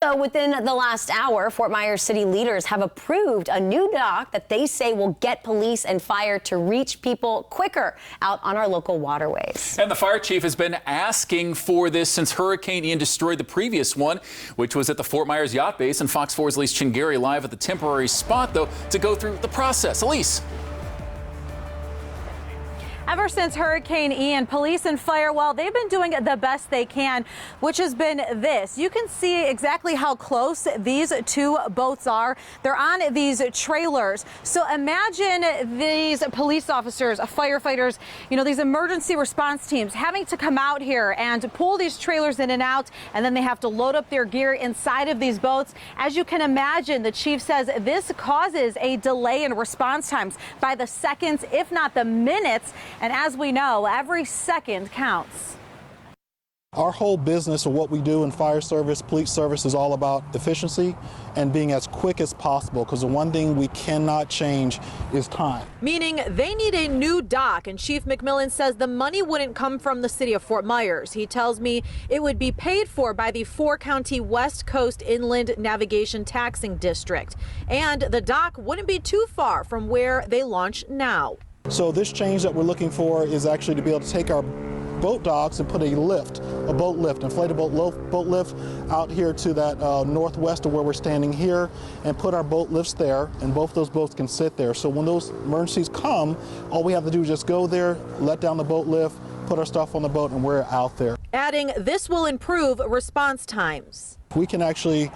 Also, within the last hour, Fort Myers city leaders have approved a new dock that they say will get police and fire to reach people quicker out on our local waterways. And the fire chief has been asking for this since Hurricane Ian destroyed the previous one, which was at the Fort Myers Yacht Base. And Fox 4's Elise Chingari live at the temporary spot, though, to go through the process. Elise. Ever since Hurricane Ian, police and fire, well, they've been doing the best they can, which has been this. You can see exactly how close these two boats are. They're on these trailers. So imagine these police officers, firefighters, these emergency response teams having to come out here and pull these trailers in and out, and then they have to load up their gear inside of these boats. As you can imagine, the chief says this causes a delay in response times by the seconds, if not the minutes. And as we know, every second counts. Our whole business, or what we do in fire service, police service, is all about efficiency and being as quick as possible, because the one thing we cannot change is time. Meaning they need a new dock, and Chief McMillan says the money wouldn't come from the city of Fort Myers. He tells me it would be paid for by the 4-county West Coast Inland Navigation Taxing District. And the dock wouldn't be too far from where they launch now. So this change that we're looking for is actually to be able to take our boat docks and put a boat lift, inflatable boat lift out here to that northwest of where we're standing here, and put our boat lifts there, and both those boats can sit there. So when those emergencies come, all we have to do is just go there, let down the boat lift, put our stuff on the boat, and we're out there. Adding, this will improve response times. We can actually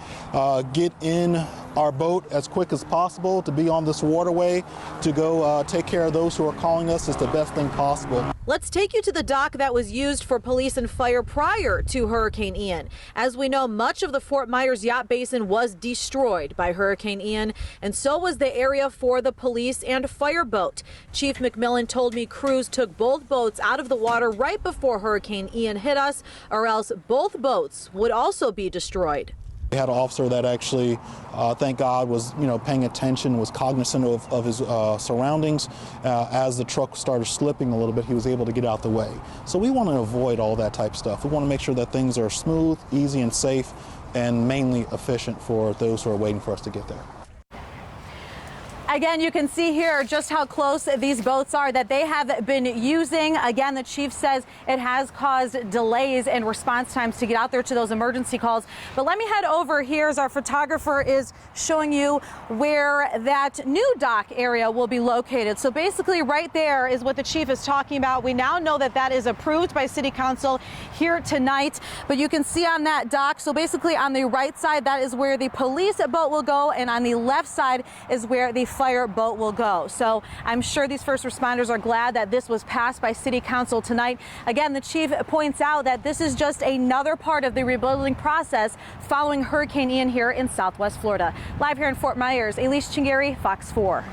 get in our boat as quick as possible to be on this waterway to go take care of those who are calling us. It's the best thing possible. Let's take you to the dock that was used for police and fire prior to Hurricane Ian. As we know, much of the Fort Myers Yacht Basin was destroyed by Hurricane Ian, and so was the area for the police and fire boat. Chief McMillan told me crews took both boats out of the water right before Hurricane Ian hit us, or else both boats would also be destroyed. We had an officer that actually, thank God, was paying attention, was cognizant of his surroundings. As the truck started slipping a little bit, he was able to get out the way. So we want to avoid all that type of stuff. We want to make sure that things are smooth, easy, and safe, and mainly efficient for those who are waiting for us to get there. Again, you can see here just how close these boats are that they have been using. Again, the chief says it has caused delays in response times to get out there to those emergency calls. But let me head over here as our photographer is showing you where that new dock area will be located. So basically right there is what the chief is talking about. We now know that that is approved by City Council here tonight. But you can see on that dock, so basically on the right side, that is where the police boat will go, and on the left side is where the fire boat will go. So I'm sure these first responders are glad that this was passed by City Council tonight. Again, the chief points out that this is just another part of the rebuilding process following Hurricane Ian here in Southwest Florida. Live here in Fort Myers, Elise Chingari, Fox 4.